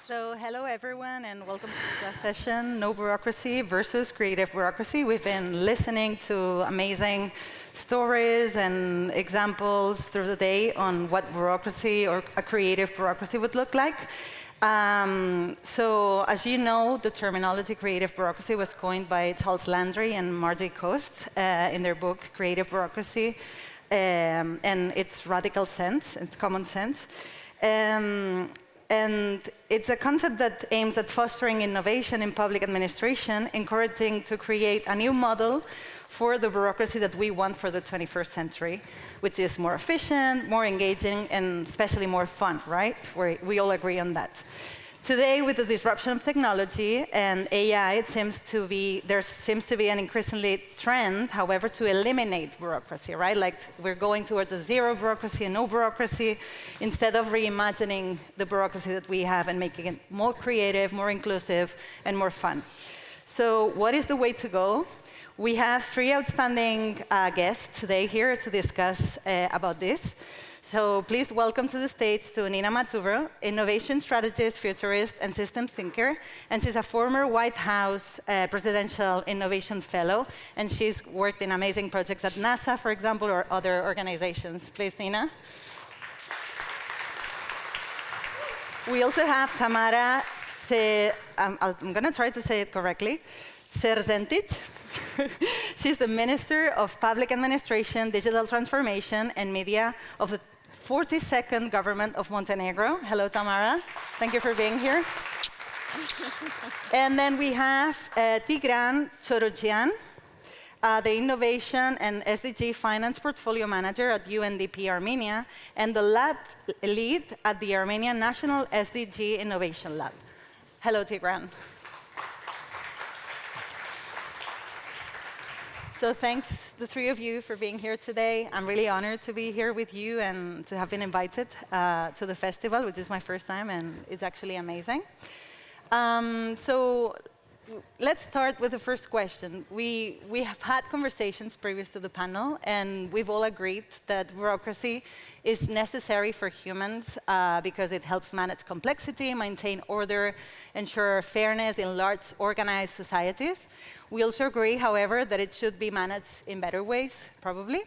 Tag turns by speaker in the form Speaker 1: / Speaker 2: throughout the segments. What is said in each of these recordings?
Speaker 1: So hello everyone and welcome to the session, No Bureaucracy versus Creative Bureaucracy. We've been listening to amazing stories and examples through the day on what bureaucracy or a creative bureaucracy would look like. So as you know, the terminology creative bureaucracy was coined by Charles Landry and Margie Coast in their book, Creative Bureaucracy, and its radical sense, its common sense. And it's a concept that aims at fostering innovation in public administration, encouraging to create a new model for the bureaucracy that we want for the 21st century, which is more efficient, more engaging, and especially more fun, right? We all agree on that. Today, with the disruption of technology and AI, there seems to be an increasingly trend, however, to eliminate bureaucracy, right? Like we're going towards a zero bureaucracy and no bureaucracy, instead of reimagining the bureaucracy that we have and making it more creative, more inclusive, and more fun. So what is the way to go? We have three outstanding guests today here to discuss about this. So please welcome to the stage to Nina Maturo, innovation strategist, futurist, and systems thinker. And she's a former White House Presidential Innovation Fellow. And she's worked in amazing projects at NASA, for example, or other organizations. Please, Nina. We also have Tamara, I'm going to try to say it correctly, Serzentic. She's the Minister of Public Administration, Digital Transformation, and Media of the 42nd Government of Montenegro. Hello, Tamara. Thank you for being here. And then we have Tigran Chorogian, the Innovation and SDG Finance Portfolio Manager at UNDP Armenia, and the lab lead at the Armenian National SDG Innovation Lab. Hello, Tigran. So thanks, the three of you, for being here today. I'm really honored to be here with you and to have been invited to the festival, which is my first time, and it's actually amazing. So let's start with the first question. We have had conversations previous to the panel, and we've all agreed that bureaucracy is necessary for humans because it helps manage complexity, maintain order, ensure fairness in large, organized societies. We also agree, however, that it should be managed in better ways, probably.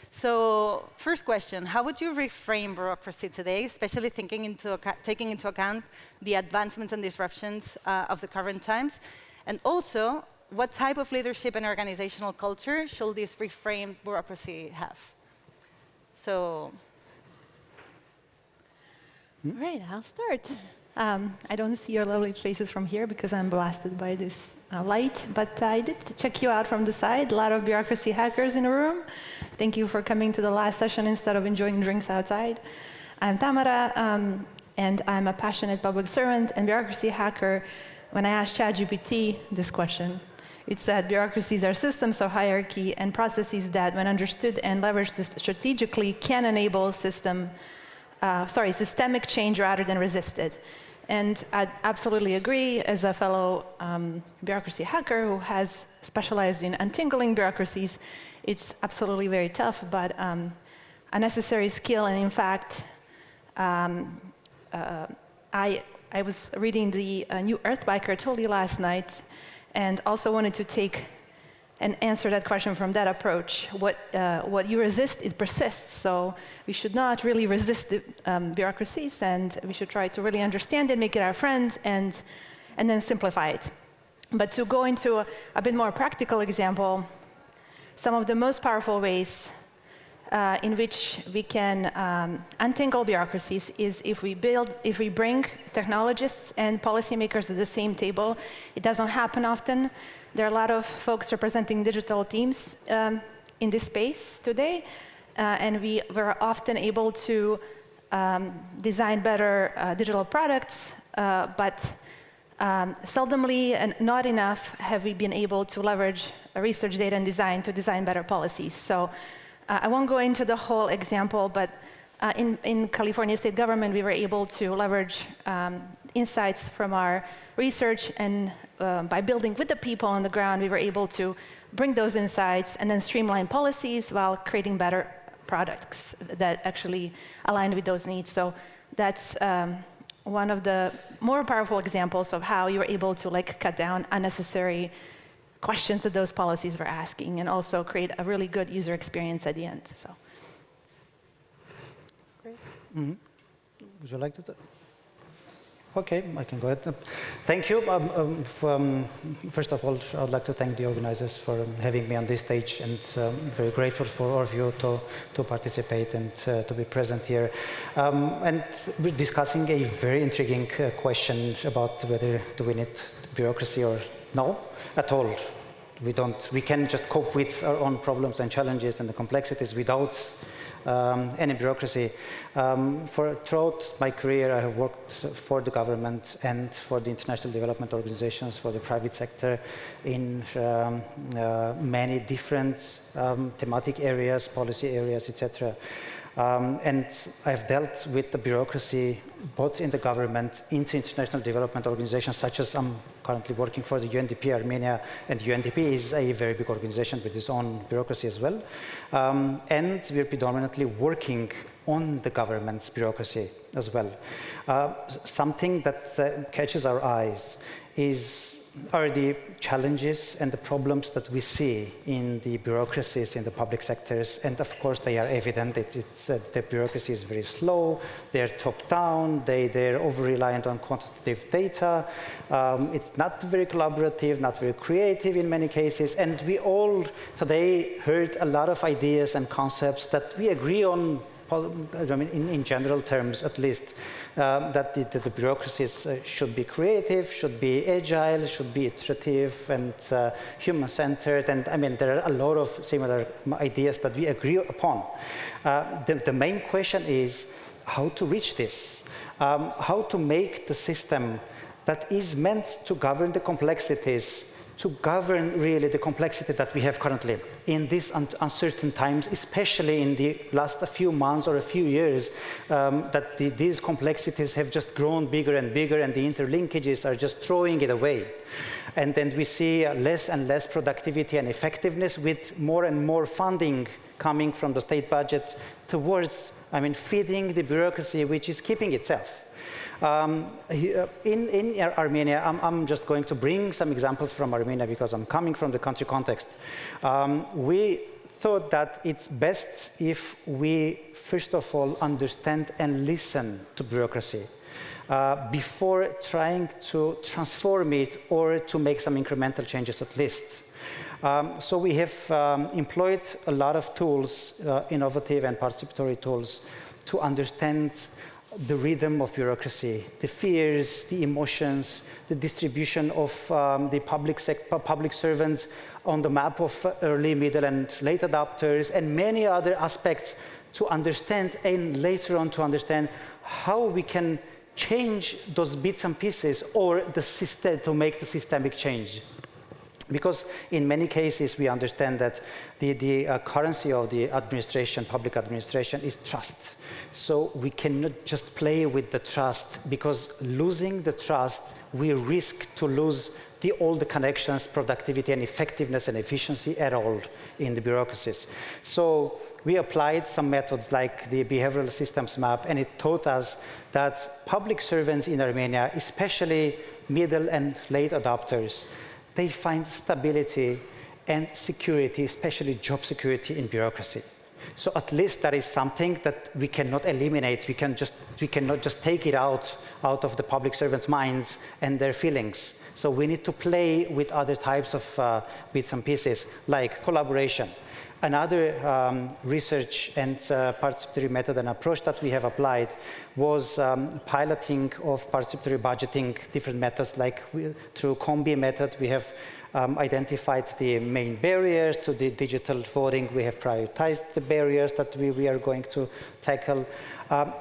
Speaker 1: So first question, how would you reframe bureaucracy today, especially taking into account the advancements and disruptions of the current times? And also, what type of leadership and organizational culture should this reframed bureaucracy have? So.
Speaker 2: All right, I'll start. I don't see your lovely faces from here because I'm blasted by this light, but I did check you out from the side. A lot of bureaucracy hackers in the room. Thank you for coming to the last session instead of enjoying drinks outside. I'm Tamara, and I'm a passionate public servant and bureaucracy hacker. When I asked ChatGPT this question, it said bureaucracies are systems of hierarchy and processes that, when understood and leveraged strategically, can enable systemic change rather than resist it. And I absolutely agree, as a fellow bureaucracy hacker who has specialized in untangling bureaucracies, it's absolutely very tough, but a necessary skill. And in fact, I was reading the new Earthbiker totally last night, and also wanted to take and answer that question from that approach. What you resist, it persists. So we should not really resist the bureaucracies, and we should try to really understand it, make it our friend, and then simplify it. But to go into a bit more practical example, some of the most powerful ways in which we can untangle bureaucracies is if we bring technologists and policymakers at the same table. It doesn't happen often. There are a lot of folks representing digital teams in this space today, and we were often able to design better digital products, but seldomly and not enough have we been able to leverage research data and design to design better policies. So I won't go into the whole example, but in California state government, we were able to leverage insights from our research, and by building with the people on the ground, we were able to bring those insights and then streamline policies while creating better products that actually align with those needs. So that's one of the more powerful examples of how you're able to cut down unnecessary questions that those policies were asking, and also create a really good user experience at the end. So.
Speaker 3: Great. Mm-hmm. Would you like to? Okay, I can go ahead. Thank you. First of all, I'd like to thank the organizers for having me on this stage, and very grateful for all of you to participate and to be present here. And we're discussing a very intriguing question about whether do we need bureaucracy or no at all. We can just cope with our own problems and challenges and the complexities without any bureaucracy. Throughout my career, I have worked for the government and for the international development organizations, for the private sector, in many different thematic areas, policy areas, etc. And I've dealt with the bureaucracy both in the government, international development organizations, such as I'm currently working for the UNDP Armenia, and UNDP is a very big organization with its own bureaucracy as well. And we're predominantly working on the government's bureaucracy as well. Something that catches our eyes are the challenges and the problems that we see in the bureaucracies in the public sectors, and of course they are evident. The bureaucracy is very slow, they're top-down, they're over-reliant on quantitative data, it's not very collaborative, not very creative in many cases, and we all today heard a lot of ideas and concepts that we agree on, I mean, in general terms at least, that the bureaucracies should be creative, should be agile, should be iterative and human-centered. And I mean, there are a lot of similar ideas that we agree upon. The main question is how to reach this, how to make the system that is meant to govern the complexities to govern really the complexity that we have currently in these uncertain times, especially in the last few months or a few years, that these complexities have just grown bigger and bigger, and the interlinkages are just throwing it away. And then we see less and less productivity and effectiveness, with more and more funding coming from the state budget towards, I mean, feeding the bureaucracy, which is keeping itself. In Armenia, I'm just going to bring some examples from Armenia because I'm coming from the country context. We thought that it's best if we, first of all, understand and listen to bureaucracy before trying to transform it or to make some incremental changes at least. So we have employed a lot of tools, innovative and participatory tools, to understand the rhythm of bureaucracy, the fears, the emotions, the distribution of the public servants on the map of early, middle, and late adopters, and many other aspects to understand, and later on to understand how we can change those bits and pieces or the system to make the systemic change. Because in many cases, we understand that the currency of the administration, public administration, is trust. So we cannot just play with the trust, because losing the trust, we risk to lose all the connections, productivity, and effectiveness and efficiency at all in the bureaucracies. So we applied some methods like the behavioral systems map, and it taught us that public servants in Armenia, especially middle and late adopters, they find stability and security, especially job security, in bureaucracy. So at least that is something that we cannot eliminate. We cannot just take it out of the public servants' minds and their feelings. So we need to play with other types of bits and pieces, like collaboration. Another research and participatory method and approach that we have applied was piloting of participatory budgeting, different methods, like through Combi method. We have identified the main barriers to the digital voting. We have prioritized the barriers that we are going to tackle.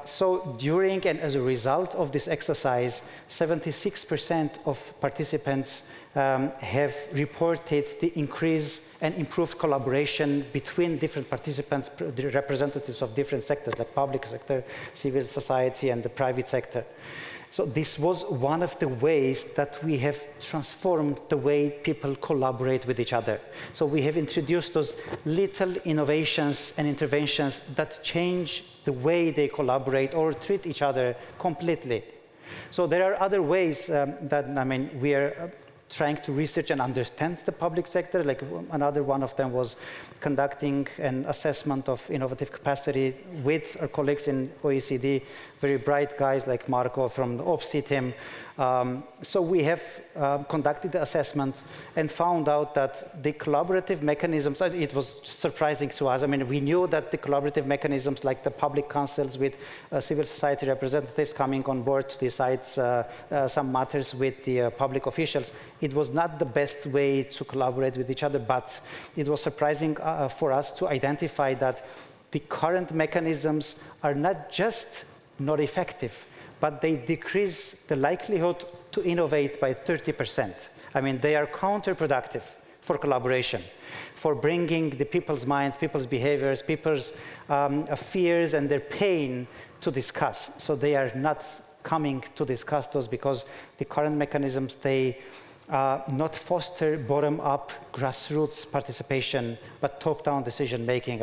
Speaker 3: So during and as a result of this exercise, 76% of participants have reported the increase and improved collaboration between different participants, the representatives of different sectors, like public sector, civil society, and the private sector. So this was one of the ways that we have transformed the way people collaborate with each other. So we have introduced those little innovations and interventions that change the way they collaborate or treat each other completely. So there are other ways that, we are trying to research and understand the public sector. Like another one of them was conducting an assessment of innovative capacity with our colleagues in OECD, very bright guys like Marco from the OPSI team. So we have conducted the assessment and found out that the collaborative mechanisms, it was surprising to us. We knew that the collaborative mechanisms like the public councils with civil society representatives coming on board to decide some matters with the public officials, it was not the best way to collaborate with each other, but it was surprising for us to identify that the current mechanisms are not just not effective, but they decrease the likelihood to innovate by 30%. They are counterproductive for collaboration, for bringing the people's minds, people's behaviors, people's fears and their pain to discuss. So they are not coming to discuss those because the current mechanisms, they not foster bottom-up grassroots participation, but top-down decision-making.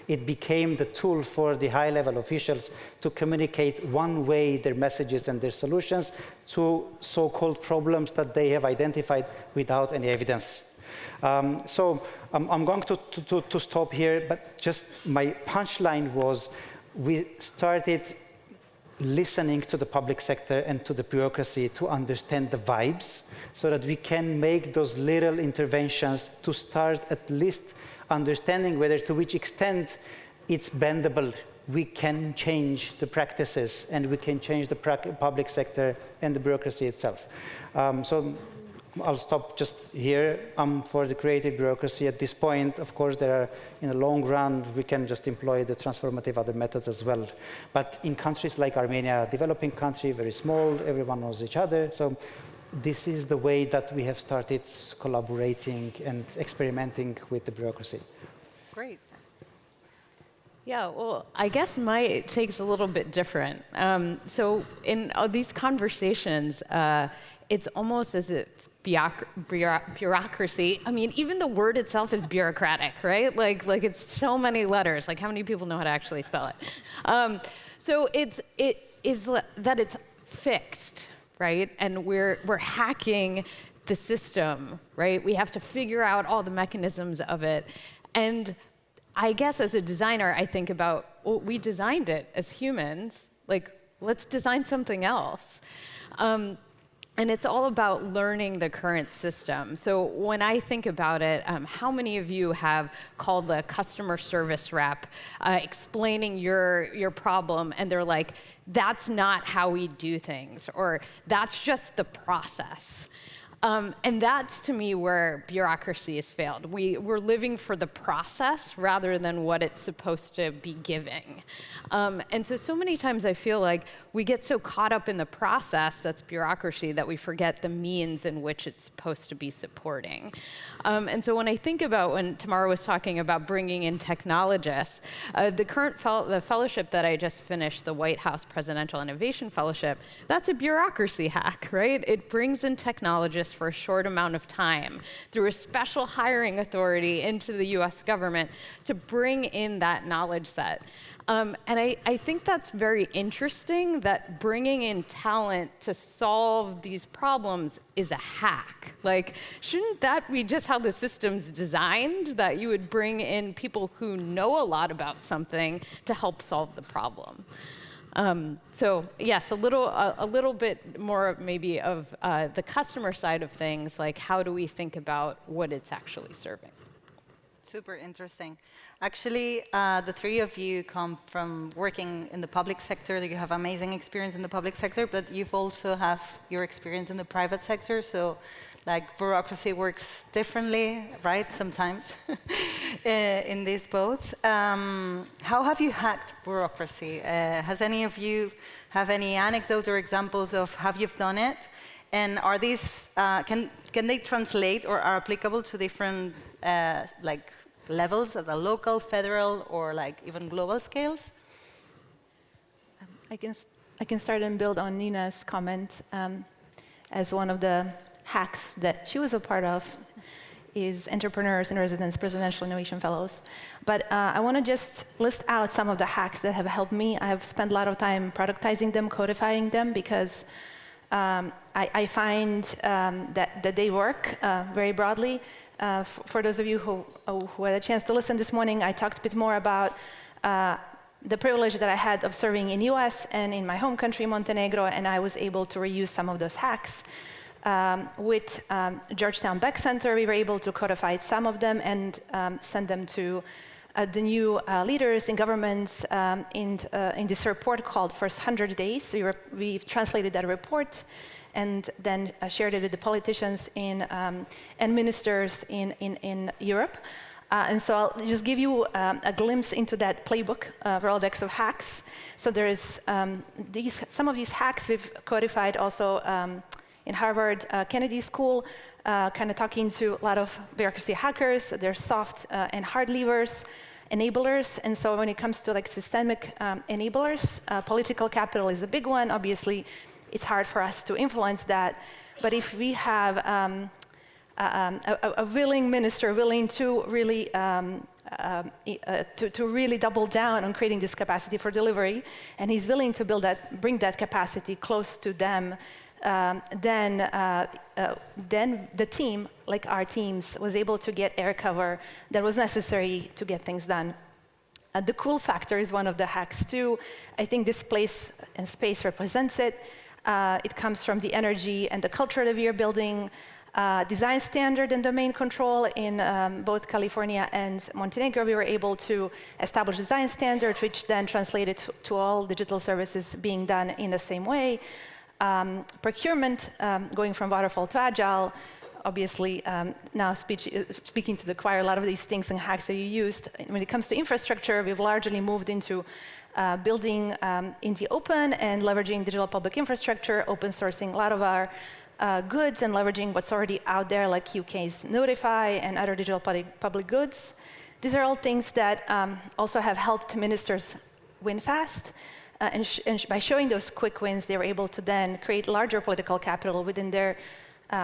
Speaker 3: It became the tool for the high-level officials to communicate one way their messages and their solutions to so-called problems that they have identified without any evidence. So I'm going to stop here, but just my punchline was we started listening to the public sector and to the bureaucracy to understand the vibes so that we can make those little interventions to start at least understanding whether to which extent it's bendable. We can change the practices and we can change the public sector and the bureaucracy itself. So I'll stop just here. For the creative bureaucracy at this point, of course, there are, in the long run, we can just employ the transformative other methods as well. But in countries like Armenia, developing country, very small, everyone knows each other. So this is the way that we have started collaborating and experimenting with the bureaucracy.
Speaker 1: Great.
Speaker 4: Yeah, well, I guess my take's a little bit different. So in these conversations, it's almost as if bureaucracy, even the word itself is bureaucratic, right? Like it's so many letters. Like how many people know how to actually spell it? So it is that it's fixed, right? And we're hacking the system, right? We have to figure out all the mechanisms of it. And I guess as a designer, I think about, well, we designed it as humans. Like, let's design something else. And it's all about learning the current system. So when I think about it, how many of you have called the customer service rep explaining your problem, and they're like, that's not how we do things, or that's just the process? And that's, to me, where bureaucracy has failed. We're living for the process rather than what it's supposed to be giving. And so many times I feel like we get so caught up in the process, that's bureaucracy, that we forget the means in which it's supposed to be supporting. And so when I think about when Tamara was talking about bringing in technologists, the current the fellowship that I just finished, the White House Presidential Innovation Fellowship, that's a bureaucracy hack, right? It brings in technologists for a short amount of time through a special hiring authority into the US government to bring in that knowledge set. And I think that's very interesting that bringing in talent to solve these problems is a hack. Like, shouldn't that be just how the system's designed, that you would bring in people who know a lot about something to help solve the problem? So yes, a little bit more maybe of the customer side of things, like how do we think about what it's actually serving?
Speaker 1: Super interesting. Actually, the three of you come from working in the public sector. You have amazing experience in the public sector, but you've also have your experience in the private sector. So, like, bureaucracy works differently, right? Sometimes in these both. How have you hacked bureaucracy? Has any of you have any anecdotes or examples of how you've done it? And are these can they translate or are applicable to different like levels at the local, federal, or like even global scales?
Speaker 2: I can I can start and build on Nina's comment. As one of the hacks that she was a part of is Entrepreneurs in Residence Presidential Innovation Fellows. But I want to just list out some of the hacks that have helped me. I have spent a lot of time productizing them, codifying them, because I find that they work very broadly. For those of you who had a chance to listen this morning, I talked a bit more about the privilege that I had of serving in US and in my home country, Montenegro, and I was able to reuse some of those hacks. With Georgetown Beck Center, we were able to codify some of them and send them to the new leaders in governments in this report called First 100 Days. We've translated that report and then shared it with the politicians and ministers in Europe. And so I'll just give you a glimpse into that playbook, Rolodex of hacks. So there's some of these hacks we've codified also in Harvard Kennedy School, kind of talking to a lot of bureaucracy hackers. There's soft and hard levers, enablers. And so when it comes to like systemic enablers, political capital is a big one. Obviously, it's hard for us to influence that. But if we have a willing minister willing to really to really double down on creating this capacity for delivery, and he's willing to bring that capacity close to them, then the team, like our teams, was able to get air cover that was necessary to get things done. The cool factor is one of the hacks too. I think this place and space represents it. It comes from the energy and the culture that we are building. Design standard and domain control in both California and Montenegro. We were able to establish design standards, which then translated to all digital services being done in the same way. Procurement, going from waterfall to agile. Obviously, now speaking to the choir, a lot of these things and hacks that you used. When it comes to infrastructure, we've largely moved into building in the open and leveraging digital public infrastructure, open sourcing a lot of our goods and leveraging what's already out there, like UK's Notify and other digital public goods. These are all things that also have helped ministers win fast. And by showing those quick wins, they were able to then create larger political capital within their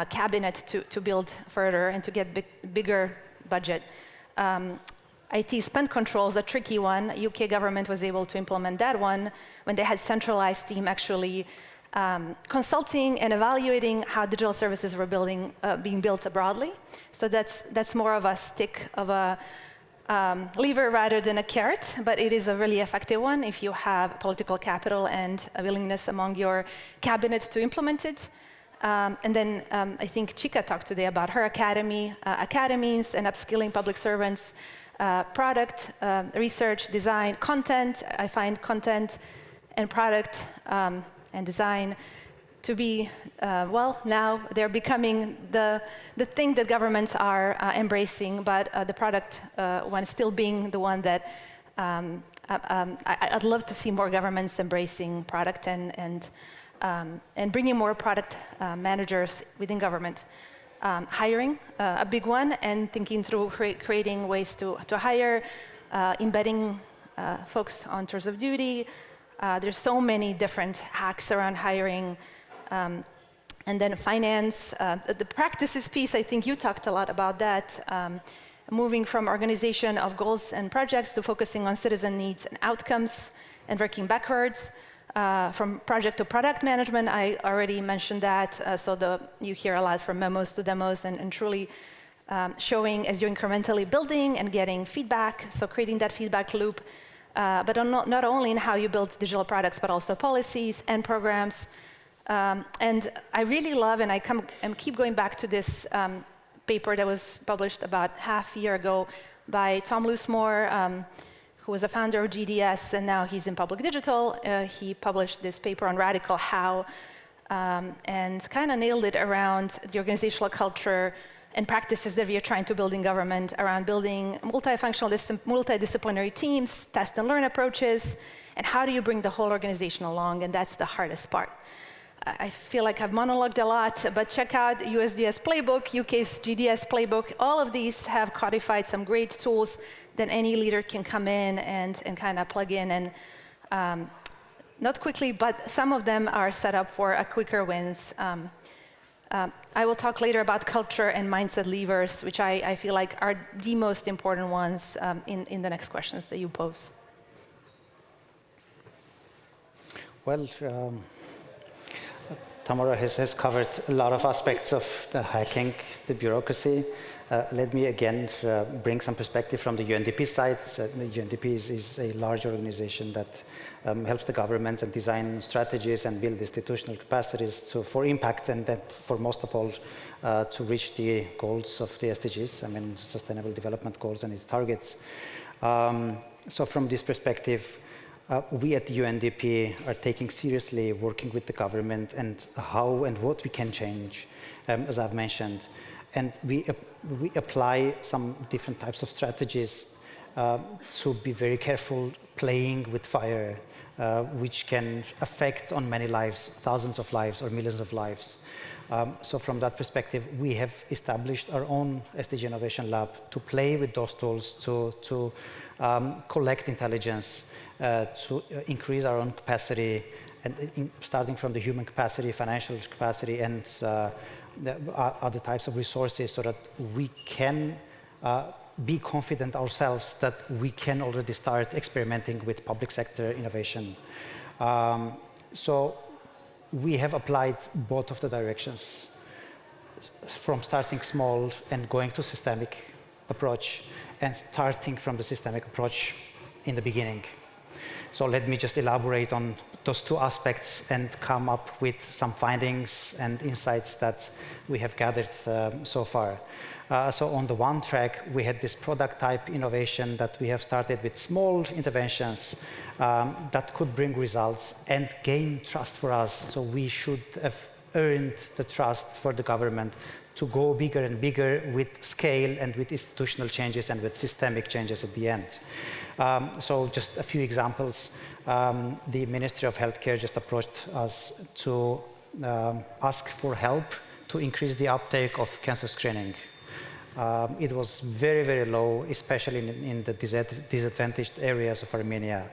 Speaker 2: cabinet to build further and to get bigger budget. IT spend control is a tricky one. UK government was able to implement that one when they had centralized team actually consulting and evaluating how digital services were being built broadly. So that's more of a stick of a lever rather than a carrot, but it is a really effective one if you have political capital and a willingness among your cabinet to implement it. And then I think Chika talked today about her academy, academies and upskilling public servants, product, research, design, content. I find content and product and design to be, well, now they're becoming the thing that governments are embracing, but the product one still being the one that I'd love to see more governments embracing product and bringing more product managers within government. Hiring, a big one, and thinking through creating ways to hire, embedding folks on tours of duty. There's so many different hacks around hiring. And then finance, the practices piece, I think you talked a lot about that. Moving from organization of goals and projects to focusing on citizen needs and outcomes and working backwards. From project to product management, I already mentioned that. So you hear a lot from memos to demos and truly showing as you're incrementally building and getting feedback. So creating that feedback loop, but not only in how you build digital products, but also policies and programs. And I really love, and I keep going back to this paper that was published about half a year ago by Tom Loosemore, who was a founder of GDS, and now he's in public digital. He published this paper on radical how, and kind of nailed it around the organizational culture and practices that we are trying to build in government around building multifunctional, multidisciplinary teams, test and learn approaches, and how do you bring the whole organization along, and that's the hardest part. I feel like I've monologued a lot, but check out USDS playbook, UK's GDS playbook. All of these have codified some great tools that any leader can come in and kind of plug in and not quickly, but some of them are set up for a quicker wins. I will talk later about culture and mindset levers, which I feel like are the most important ones in the next questions that you pose.
Speaker 3: Well, Tamara has covered a lot of aspects of the hacking, the bureaucracy. Let me again bring some perspective from the UNDP side. The UNDP is a large organization that helps the governments and design strategies and build institutional capacities for impact, and that for most of all to reach the goals of the SDGs, I mean Sustainable Development Goals and its targets. So from this perspective, we at the UNDP are taking seriously working with the government and how and what we can change, as I've mentioned. And we apply some different types of strategies to be very careful playing with fire, which can affect on many lives, thousands of lives or millions of lives. So from that perspective, we have established our own SDG Innovation Lab to play with those tools, to collect intelligence, to increase our own capacity, and starting from the human capacity, financial capacity, and other types of resources, so that we can be confident ourselves that we can already start experimenting with public sector innovation. So we have applied both of the directions, from starting small and going to systemic approach, and starting from the systemic approach in the beginning. So let me just elaborate on those two aspects and come up with some findings and insights that we have gathered so far. So on the one track, we had this product type innovation that we have started with small interventions that could bring results and gain trust for us. So we should have earned the trust for the government to go bigger and bigger with scale and with institutional changes and with systemic changes at the end. So just a few examples. The Ministry of Healthcare just approached us to ask for help to increase the uptake of cancer screening. It was very, very low, especially in the disadvantaged areas of Armenia.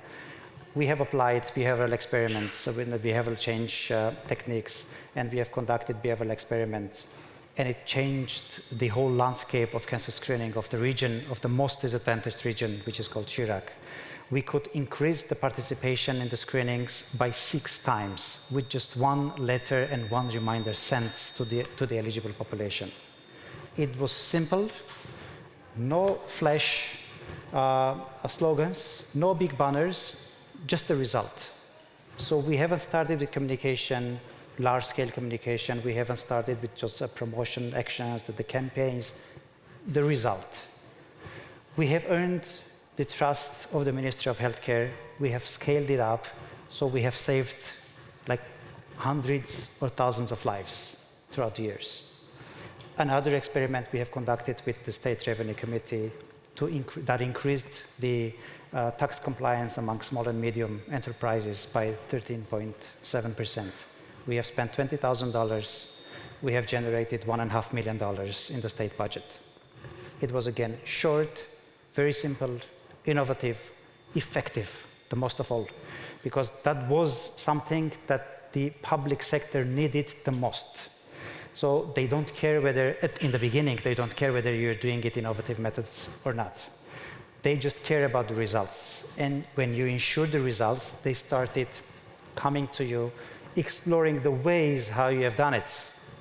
Speaker 3: We have applied behavioral experiments with the behavioral change techniques, and we have conducted behavioral experiments. And it changed the whole landscape of cancer screening of the region, of the most disadvantaged region, which is called Chirac. We could increase the participation in the screenings by 6 times with just one letter and one reminder sent to the eligible population. It was simple, no flash slogans, no big banners, just the result. So we haven't started with communication, large-scale communication. We haven't started with just promotion actions, the campaigns, the result. We have earned the trust of the Ministry of Healthcare. We have scaled it up, so we have saved like hundreds or thousands of lives throughout the years. Another experiment we have conducted with the State Revenue Committee that increased the tax compliance among small and medium enterprises by 13.7%. We have spent $20,000. We have generated $1.5 million in the state budget. It was again short, very simple, innovative, effective, the most of all, because that was something that the public sector needed the most. So they don't care whether, in the beginning, they don't care whether you're doing it innovative methods or not. They just care about the results. And when you ensure the results, they started coming to you, exploring the ways how you have done it.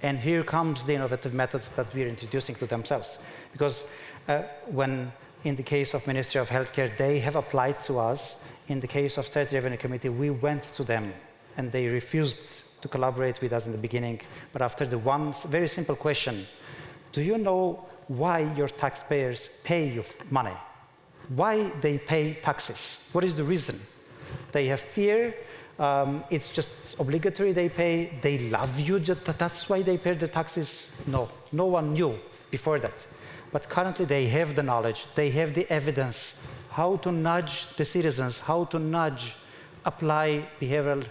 Speaker 3: And here comes the innovative methods that we're introducing to themselves. Because when, in the case of Ministry of Healthcare, they have applied to us. In the case of State Revenue Committee, we went to them, and they refused to collaborate with us in the beginning. But after the one very simple question, do you know why your taxpayers pay you money? Why they pay taxes? What is the reason? They have fear. It's just obligatory they pay. They love you. That's why they pay the taxes. No, no one knew before that. But currently they have the knowledge. They have the evidence how to nudge the citizens, how to apply behavioral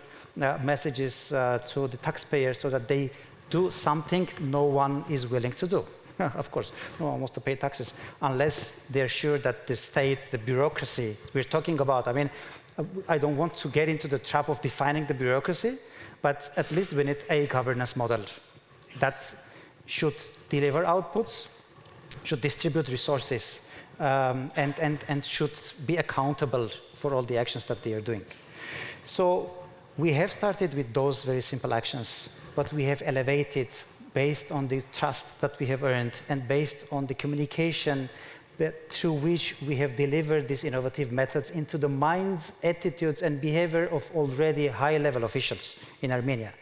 Speaker 3: messages to the taxpayers so that they do something no one is willing to do. Of course, no one wants to pay taxes unless they're sure that the state, the bureaucracy we're talking about, I mean, I don't want to get into the trap of defining the bureaucracy, but at least we need a governance model that should deliver outputs, should distribute resources, and should be accountable for all the actions that they are doing. So we have started with those very simple actions, but we have elevated based on the trust that we have earned and based on the communication through which we have delivered these innovative methods into the minds, attitudes, and behavior of already high-level officials in Armenia.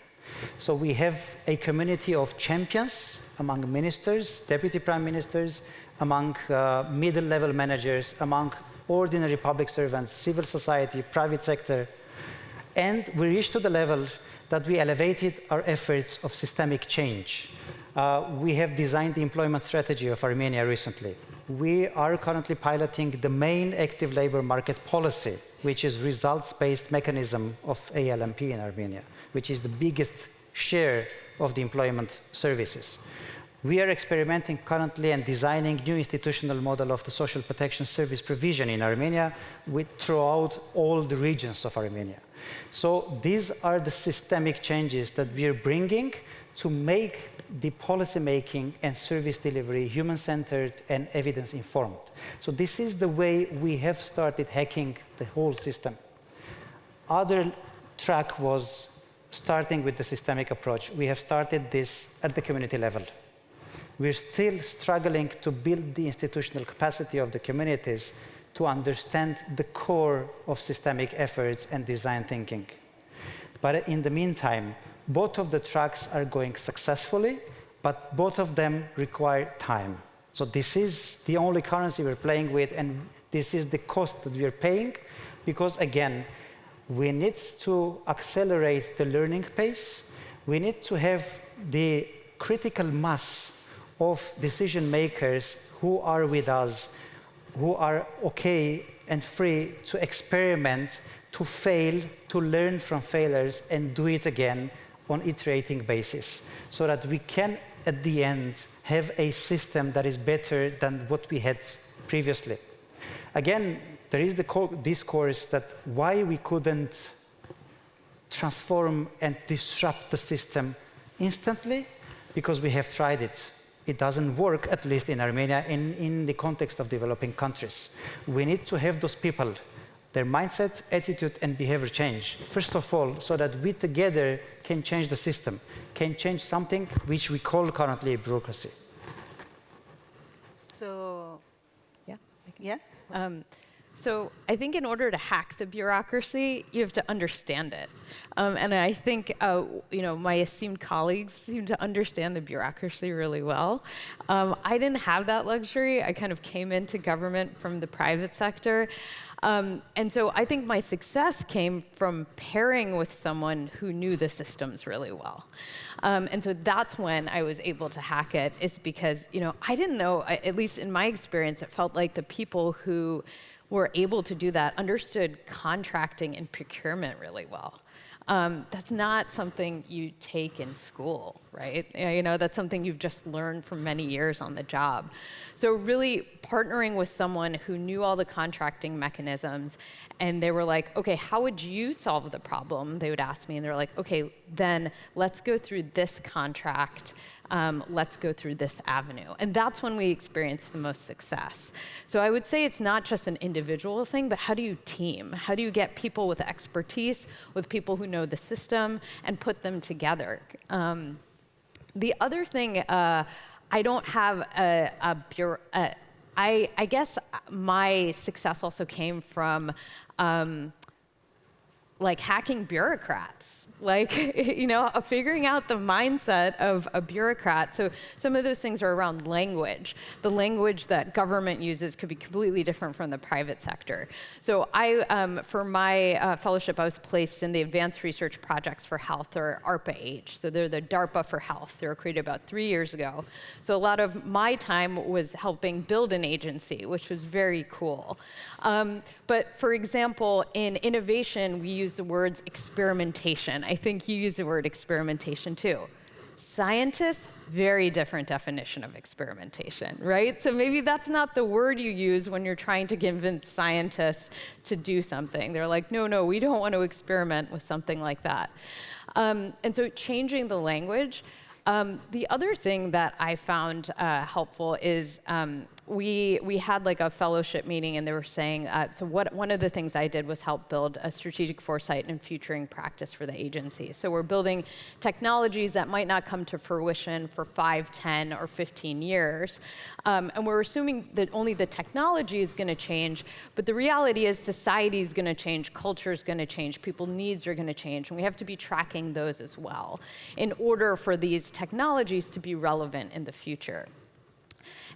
Speaker 3: So we have a community of champions among ministers, deputy prime ministers, among middle-level managers, among ordinary public servants, civil society, private sector. And we reached to the level that we elevated our efforts of systemic change. We have designed the employment strategy of Armenia recently. We are currently piloting the main active labor market policy, which is results-based mechanism of ALMP in Armenia, which is the biggest share of the employment services. We are experimenting currently and designing new institutional model of the social protection service provision in Armenia throughout all the regions of Armenia. So these are the systemic changes that we are bringing to make the policy making and service delivery human-centered and evidence-informed. So this is the way we have started hacking the whole system. Other track was starting with the systemic approach. We have started this at the community level. We're still struggling to build the institutional capacity of the communities to understand the core of systemic efforts and design thinking. But in the meantime, both of the tracks are going successfully, but both of them require time. So this is the only currency we're playing with, and this is the cost that we're paying, because again, we need to accelerate the learning pace. We need to have the critical mass of decision makers who are with us, who are okay and free to experiment, to fail, to learn from failures, and do it again on iterating basis, so that we can, at the end, have a system that is better than what we had previously. Again, there is the discourse that why we couldn't transform and disrupt the system instantly, because we have tried it. It doesn't work, at least in Armenia, in the context of developing countries. We need to have those people, their mindset, attitude, and behavior change, first of all, so that we together can change the system, can change something which we call currently bureaucracy.
Speaker 1: So, yeah?
Speaker 4: So I think in order to hack the bureaucracy, you have to understand it. And I think my esteemed colleagues seem to understand the bureaucracy really well. I didn't have that luxury. I kind of came into government from the private sector. And so I think my success came from pairing with someone who knew the systems really well. And so that's when I was able to hack it, is because I didn't know, at least in my experience, it felt like the people who were able to do that understood contracting and procurement really well. That's not something you take in school, right? That's something you've just learned from many years on the job. So really partnering with someone who knew all the contracting mechanisms, and they were like, okay, how would you solve the problem? They would ask me, and they're like, okay, then let's go through this contract. Let's go through this avenue. And that's when we experience the most success. So I would say it's not just an individual thing, but how do you team? How do you get people with expertise, with people who know the system, and put them together? The other thing, I don't have I guess my success also came from hacking bureaucrats. Figuring out the mindset of a bureaucrat. So some of those things are around language. The language that government uses could be completely different from the private sector. So for my fellowship, I was placed in the Advanced Research Projects for Health, or ARPA-H. So they're the DARPA for Health. They were created about 3 years ago. So a lot of my time was helping build an agency, which was very cool. But for example, in innovation, we use the words experimentation. I think you use the word experimentation too. Scientists, very different definition of experimentation, right? So maybe that's not the word you use when you're trying to convince scientists to do something. They're like, no, we don't want to experiment with something like that. And so changing the language. The other thing that I found helpful is we had like a fellowship meeting, and they were saying, one of the things I did was help build a strategic foresight and futuring practice for the agency. So we're building technologies that might not come to fruition for 5, 10, or 15 years. And we're assuming that only the technology is going to change, but the reality is society is going to change, culture is going to change, people's needs are going to change, and we have to be tracking those as well in order for these technologies to be relevant in the future.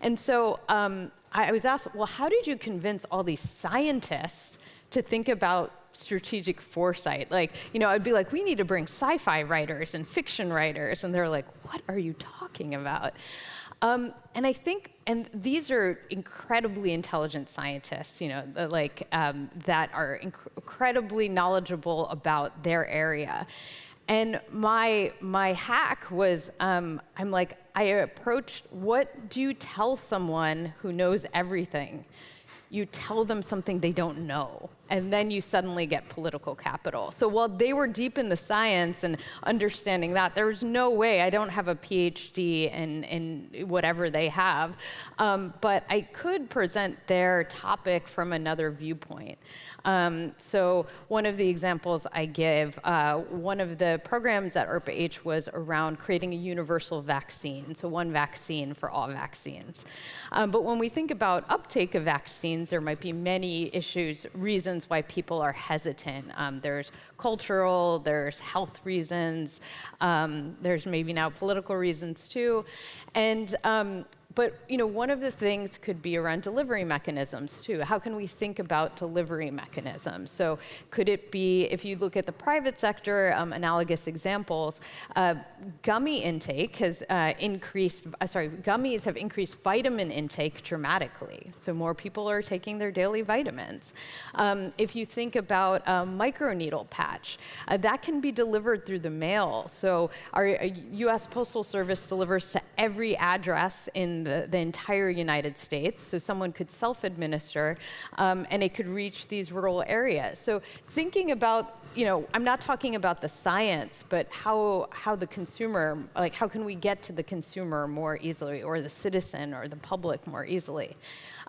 Speaker 4: And so I was asked, well, how did you convince all these scientists to think about strategic foresight? Like, I'd be like, we need to bring sci-fi writers and fiction writers. And they're like, what are you talking about? And I think, and these are incredibly intelligent scientists, that are incredibly knowledgeable about their area. And my hack was, I approached, what do you tell someone who knows everything? You tell them something they don't know, and then you suddenly get political capital. So while they were deep in the science and understanding that, there was no way, I don't have a PhD in whatever they have, but I could present their topic from another viewpoint. So one of the examples I give, one of the programs at URPA-H was around creating a universal vaccine, so one vaccine for all vaccines. But when we think about uptake of vaccines, there might be many issues, reasons why people are hesitant. There's cultural, there's health reasons, there's maybe now political reasons too. And but one of the things could be around delivery mechanisms too. How can we think about delivery mechanisms? So could it be, if you look at the private sector, analogous examples, gummy intake has gummies have increased vitamin intake dramatically. So more people are taking their daily vitamins. If you think about a microneedle patch, that can be delivered through the mail. So our US Postal Service delivers to every address in the entire United States, so someone could self-administer, and it could reach these rural areas. So thinking about, I'm not talking about the science, but how the consumer, how can we get to the consumer more easily, or the citizen, or the public more easily?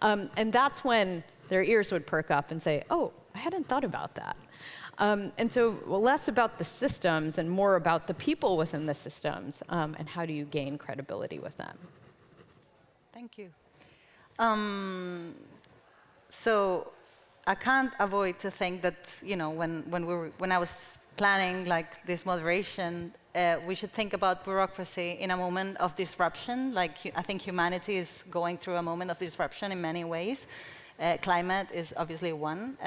Speaker 4: And that's when their ears would perk up and say, oh, I hadn't thought about that. And so less about the systems and more about the people within the systems, and how do you gain credibility with them.
Speaker 1: Thank you. So I can't avoid to think that, when I was planning this moderation, we should think about bureaucracy in a moment of disruption. I think humanity is going through a moment of disruption in many ways. Climate is obviously one,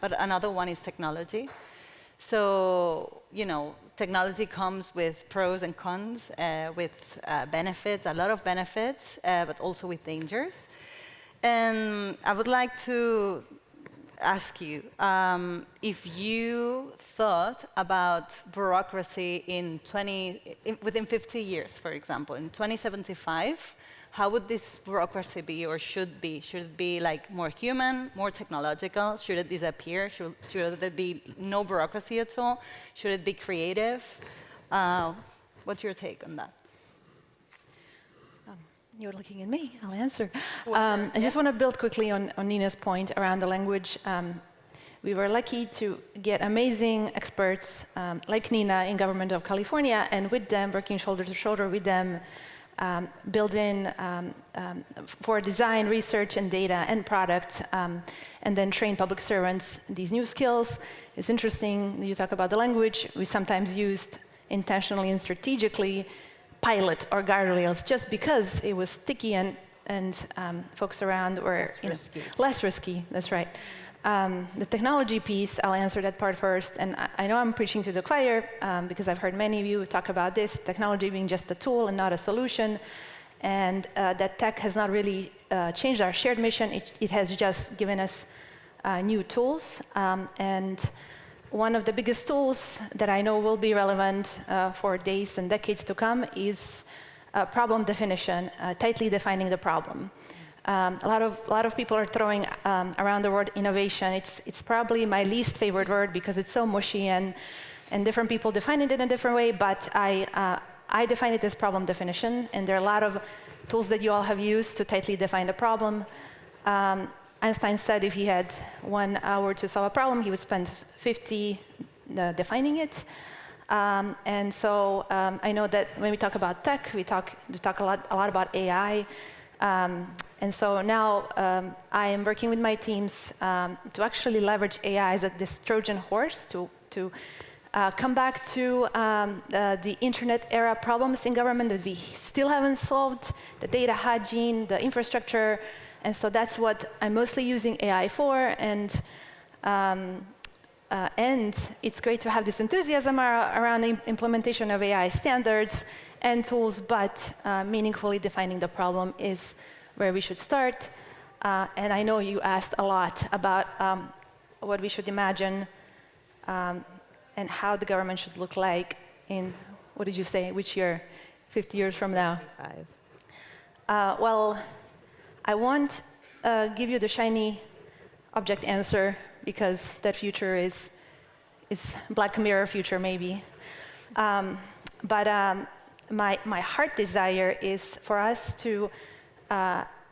Speaker 1: but another one is technology. So, technology comes with pros and cons, with benefits, a lot of benefits, but also with dangers. And I would like to ask you if you thought about bureaucracy within 50 years, for example, in 2075. How would this bureaucracy be, or should it be more human, more technological? Should it disappear? Should there be no bureaucracy at all? Should it be creative? What's your take on that?
Speaker 2: You're looking at me. I'll answer. I just want to build quickly on Nina's point around the language. We were lucky to get amazing experts like Nina in Government of California, and with them, working shoulder to shoulder with them, build in for design, research, and data, and product, and then train public servants these new skills. It's interesting, you talk about the language. We sometimes used intentionally and strategically pilot or guardrails just because it was sticky and folks around were less risky. That's right. The technology piece, I'll answer that part first. And I know I'm preaching to the choir because I've heard many of you talk about this, technology being just a tool and not a solution. And that tech has not really changed our shared mission. It has just given us new tools. And one of the biggest tools that I know will be relevant for days and decades to come is problem definition, tightly defining the problem. A lot of people are throwing around the word innovation. It's probably my least favorite word because it's so mushy and different people define it in a different way, but I define it as problem definition, and there are a lot of tools that you all have used to tightly define the problem. Einstein said if he had 1 hour to solve a problem, he would spend 50 defining it. And so I know that when we talk about tech, we talk a lot about AI. And so now I am working with my teams to actually leverage AI as this Trojan horse to come back to the internet era problems in government that we still haven't solved, the data hygiene, the infrastructure. And so that's what I'm mostly using AI for. And it's great to have this enthusiasm around the implementation of AI standards and tools, but meaningfully defining the problem is where we should start. And I know you asked a lot about what we should imagine and how the government should look like in, what did you say, which year? 50 years from now? 75. Well, I won't give you the shiny object answer because that future is Black Mirror future maybe. But my heart desire is for us to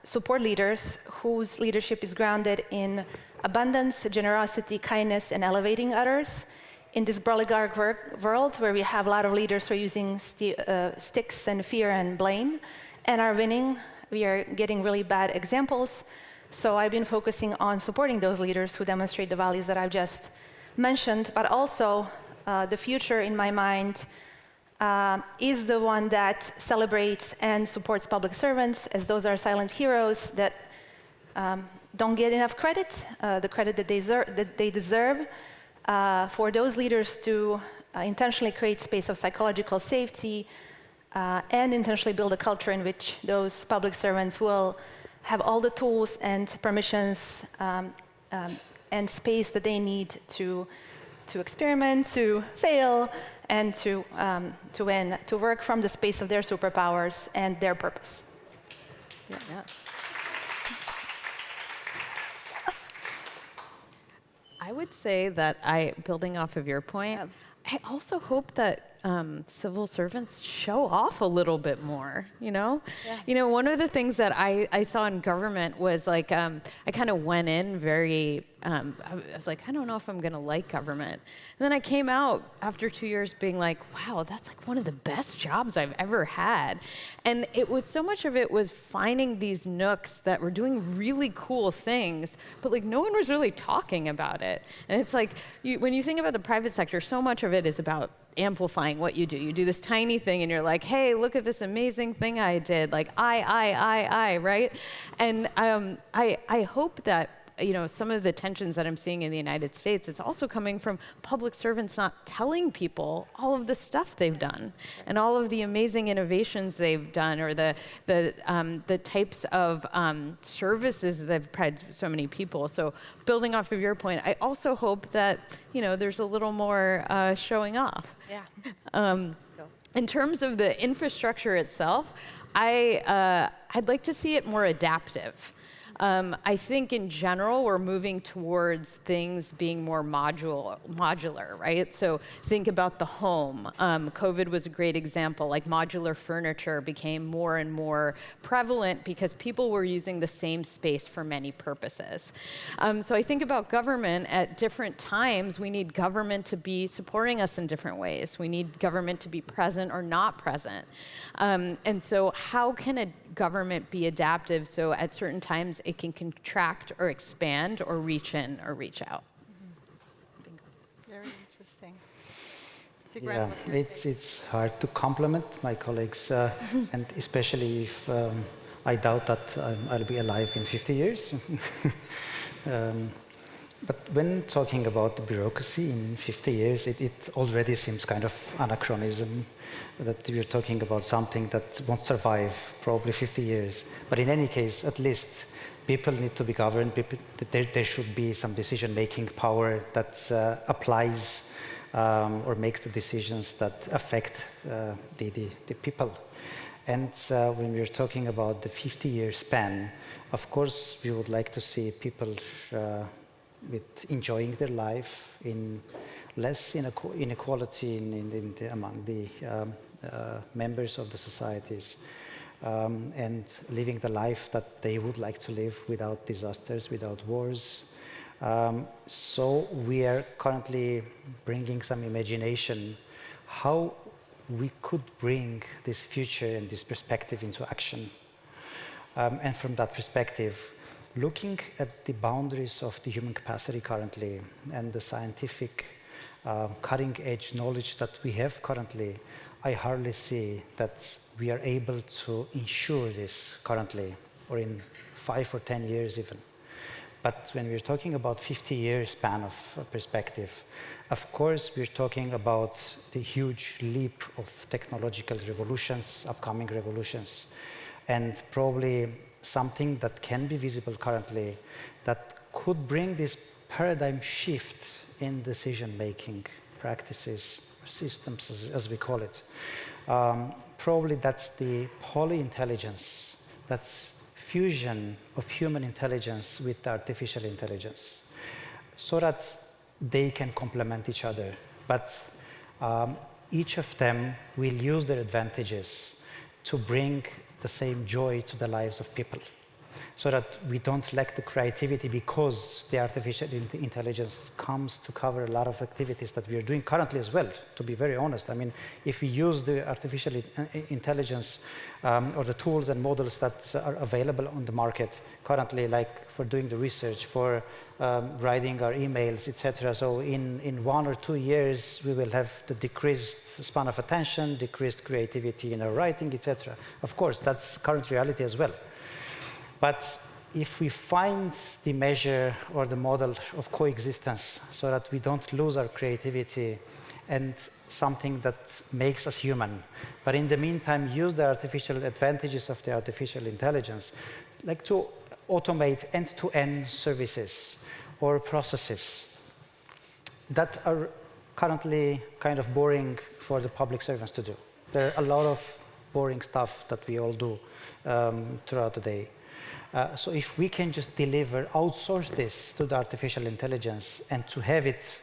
Speaker 2: support leaders whose leadership is grounded in abundance, generosity, kindness, and elevating others. In this oligarch world where we have a lot of leaders who are using sticks and fear and blame and are winning, we are getting really bad examples. So I've been focusing on supporting those leaders who demonstrate the values that I've just mentioned, but also the future in my mind is the one that celebrates and supports public servants, as those are silent heroes that don't get enough credit, the credit that they deserve, for those leaders to intentionally create space of psychological safety and intentionally build a culture in which those public servants will have all the tools and permissions and space that they need to experiment, to fail, and to win, to work from the space of their superpowers and their purpose.
Speaker 4: Yeah. I would say that building off of your point, I also hope that civil servants show off a little bit more, you know? Yeah. You know, one of the things that I saw in government was like, I kind of went in very, I was like, I don't know if I'm gonna like government. And then I came out after 2 years being like, wow, that's like one of the best jobs I've ever had. And it was, so much of it was finding these nooks that were doing really cool things, but like no one was really talking about it. And it's like, when you think about the private sector, so much of it is about amplifying what you do. You do this tiny thing and you're like, hey, look at this amazing thing I did, like I, right? And I hope that, you know, some of the tensions that I'm seeing in the United States, it's also coming from public servants not telling people all of the stuff they've done and all of the amazing innovations they've done, or the types of services that they've provided so many people. So building off of your point, I also hope that, you know, there's a little more showing off. Yeah. In terms of the infrastructure itself, I'd like to see it more adaptive. I think in general, we're moving towards things being more modular, right? So think about the home. COVID was a great example. Like modular furniture became more and more prevalent because people were using the same space for many purposes. So I think about government at different times. We need government to be supporting us in different ways. We need government to be present or not present. And so how can a government be adaptive so at certain times it can contract or expand or reach in or reach out?
Speaker 1: Very interesting.
Speaker 3: Yeah, it's hard to compliment my colleagues, and especially if I doubt that I'll be alive in 50 years. But when talking about the bureaucracy in 50 years, it already seems kind of anachronism that we're talking about something that won't survive probably 50 years. But in any case, at least people need to be governed. There should be some decision-making power that applies or makes the decisions that affect the people. And when we're talking about the 50-year span, of course, we would like to see people with enjoying their life, in less inequality among the members of the societies, and living the life that they would like to live without disasters, without wars. So we are currently bringing some imagination how we could bring this future and this perspective into action. And from that perspective, looking at the boundaries of the human capacity currently and the scientific cutting-edge knowledge that we have currently, I hardly see that we are able to ensure this currently, or in 5 or 10 years even. But when we're talking about 50-year span of perspective, of course, we're talking about the huge leap of technological revolutions, upcoming revolutions, and probably something that can be visible currently that could bring this paradigm shift in decision-making practices, systems, as we call it. Probably that's the poly-intelligence, that's fusion of human intelligence with artificial intelligence, so that they can complement each other. But each of them will use their advantages to bring the same joy to the lives of people, so that we don't lack the creativity because the artificial intelligence comes to cover a lot of activities that we are doing currently as well, to be very honest. I mean, if we use the artificial intelligence or the tools and models that are available on the market currently, like for doing the research, for writing our emails, etc. So in 1 or 2 years, we will have the decreased span of attention, decreased creativity in our writing, etc. Of course, that's current reality as well. But if we find the measure or the model of coexistence so that we don't lose our creativity and something that makes us human, but in the meantime use the artificial advantages of the artificial intelligence, like to automate end-to-end services or processes that are currently kind of boring for the public servants to do. There are a lot of boring stuff that we all do throughout the day. So if we can just outsource this to the artificial intelligence and to have it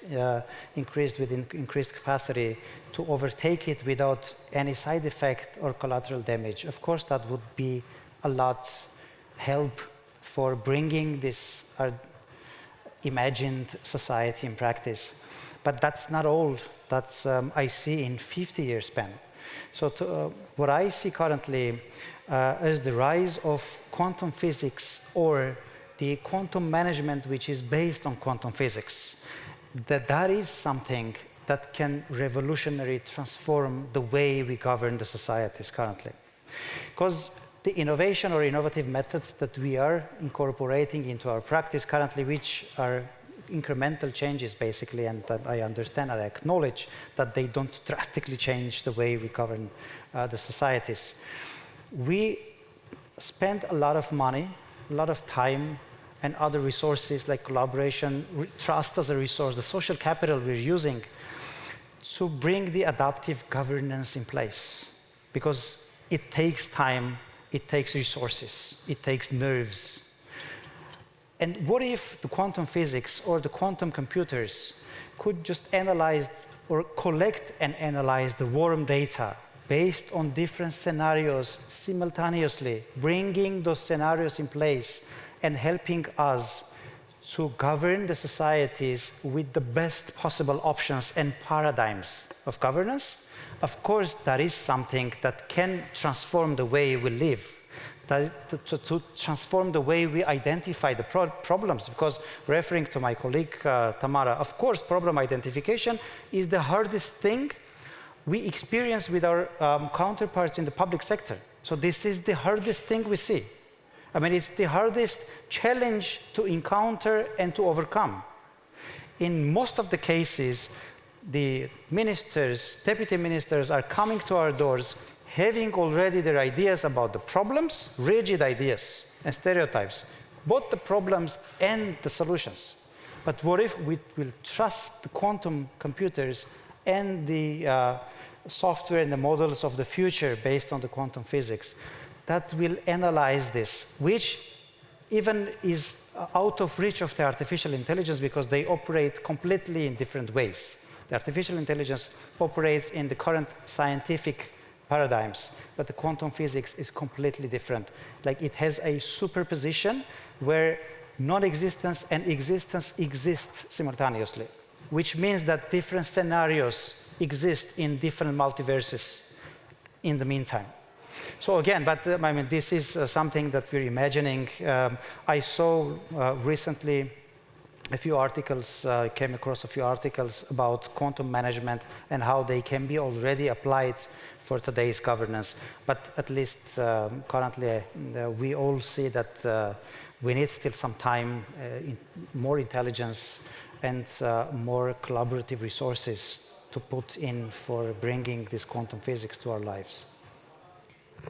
Speaker 3: increased with increased capacity, to overtake it without any side effect or collateral damage, of course that would be a lot help for bringing this imagined society in practice. But that's not all that I see in 50-year span. So what I see currently is the rise of quantum physics, or the quantum management which is based on quantum physics. That is something that can revolutionarily transform the way we govern the societies currently. Because the innovation or innovative methods that we are incorporating into our practice currently, which are incremental changes basically, and that I understand and I acknowledge that they don't drastically change the way we govern the societies. We spend a lot of money, a lot of time, and other resources like collaboration, trust as a resource, the social capital we're using to bring the adaptive governance in place. Because it takes time, it takes resources, it takes nerves. And what if the quantum physics or the quantum computers could just analyze or collect and analyze the warm data based on different scenarios simultaneously, bringing those scenarios in place and helping us to govern the societies with the best possible options and paradigms of governance? Of course, that is something that can transform the way we live, to transform the way we identify the problems. Because, referring to my colleague Tamara, of course, problem identification is the hardest thing we experience with our counterparts in the public sector. So this is the hardest thing we see. I mean, it's the hardest challenge to encounter and to overcome. In most of the cases, the ministers, deputy ministers are coming to our doors having already their ideas about the problems, rigid ideas and stereotypes, both the problems and the solutions. But what if we will trust the quantum computers and the software and the models of the future based on the quantum physics that will analyze this, which even is out of reach of the artificial intelligence because they operate completely in different ways. The artificial intelligence operates in the current scientific paradigms, but the quantum physics is completely different. Like it has a superposition where non-existence and existence exist simultaneously, which means that different scenarios exist in different multiverses in the meantime. So again, but I mean, this is something that we're imagining. I saw recently a few articles, came across a few articles about quantum management and how they can be already applied for today's governance. But at least currently, we all see that we need still some time, more intelligence, and more collaborative resources to put in for bringing this quantum physics to our lives.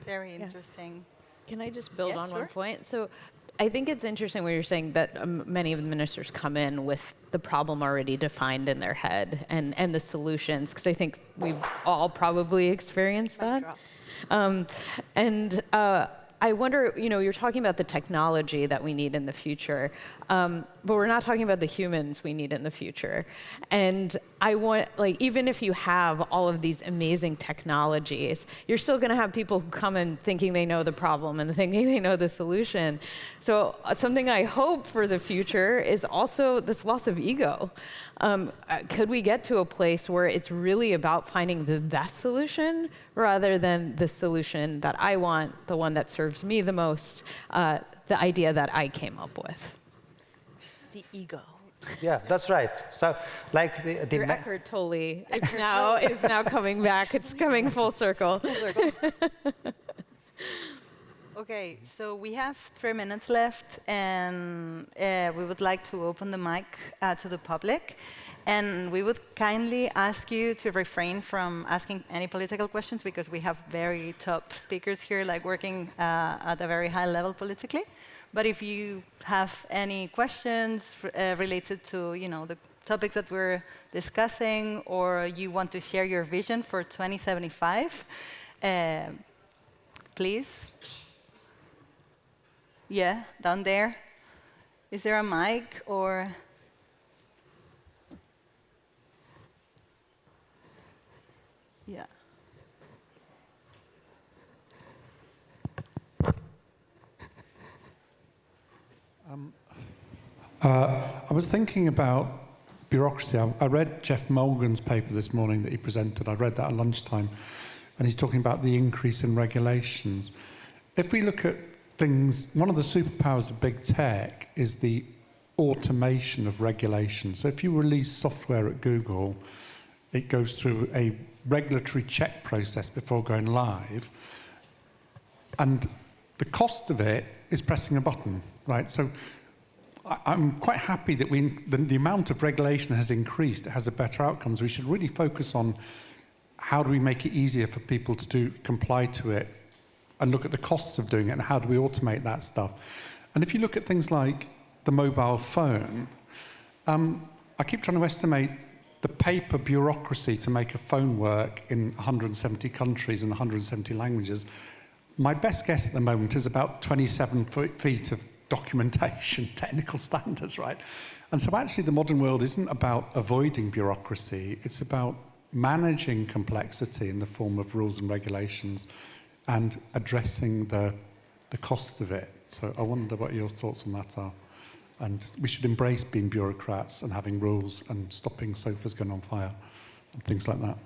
Speaker 1: Very interesting.
Speaker 4: Can I just build on
Speaker 1: sure.
Speaker 4: one point? So I think it's interesting when you're saying that many of the ministers come in with the problem already defined in their head and the solutions, because I think we've all probably experienced that. I wonder, you're talking about the technology that we need in the future, but we're not talking about the humans we need in the future. And I want, even if you have all of these amazing technologies, you're still going to have people who come in thinking they know the problem and thinking they know the solution. So something I hope for the future is also this loss of ego. Could we get to a place where it's really about finding the best solution rather than the solution that I want, the one that serves me the most, the idea that I came up with? The ego.
Speaker 3: Yeah, that's right. So, like the
Speaker 4: Your Eckhart Tolle is now coming back. It's coming full circle.
Speaker 1: Okay, so we have 3 minutes left, and we would like to open the mic to the public. And we would kindly ask you to refrain from asking any political questions because we have very top speakers here, like working at a very high level politically. But if you have any questions related to, the topics that we're discussing, or you want to share your vision for 2075, please. Yeah, down there. Is there a mic or? Yeah.
Speaker 5: I was thinking about bureaucracy. I read Jeff Mulgan's paper this morning that he presented. I read that at lunchtime, and he's talking about the increase in regulations. If we look at things, one of the superpowers of big tech is the automation of regulation. So if you release software at Google, it goes through a regulatory check process before going live, and the cost of it is pressing a button, right? So I'm quite happy that the amount of regulation has increased. It has a better outcomes. We should really focus on how do we make it easier for people to comply to it, and look at the costs of doing it and how do we automate that stuff. And if you look at things like the mobile phone, I keep trying to estimate the paper bureaucracy to make a phone work in 170 countries and 170 languages. My best guess at the moment is about 27 feet of documentation, technical standards, right? And so actually the modern world isn't about avoiding bureaucracy, it's about managing complexity in the form of rules and regulations and addressing the cost of it. So I wonder what your thoughts on that are. And we should embrace being bureaucrats and having rules and stopping sofas going on fire and things like that.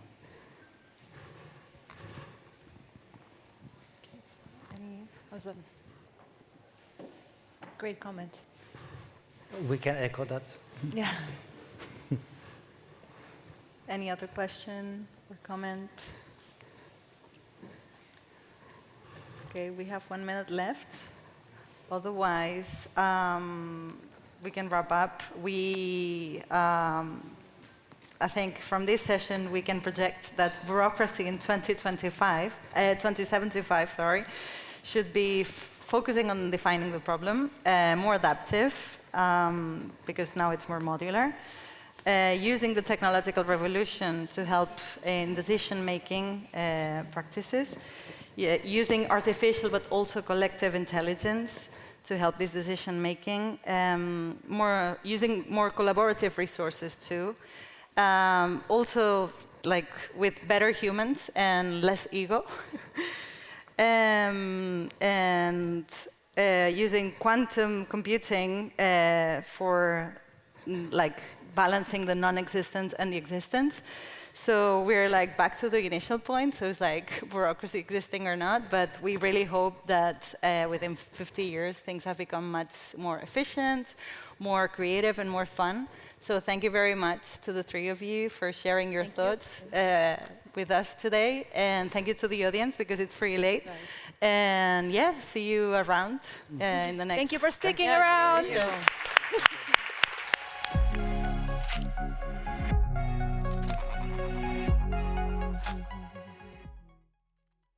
Speaker 2: Awesome. Great comment.
Speaker 3: We can echo that.
Speaker 2: Yeah.
Speaker 1: Any other question or comment? Okay, we have 1 minute left. Otherwise, we can wrap up. I think from this session, we can project that bureaucracy in 2075, should be focusing on defining the problem, more adaptive, because now it's more modular, using the technological revolution to help in decision-making practices, using artificial but also collective intelligence to help this decision-making, using more collaborative resources too, also like with better humans and less ego, and using quantum computing for like balancing the non-existence and the existence. So we're like back to the initial point. So it's like bureaucracy existing or not, but we really hope that within 50 years things have become much more efficient, more creative, and more fun. So thank you very much to the three of you for sharing your thoughts with us today, and thank you to the audience because it's pretty late. Nice. And yeah, see you around in the next.
Speaker 2: Thank you for sticking around.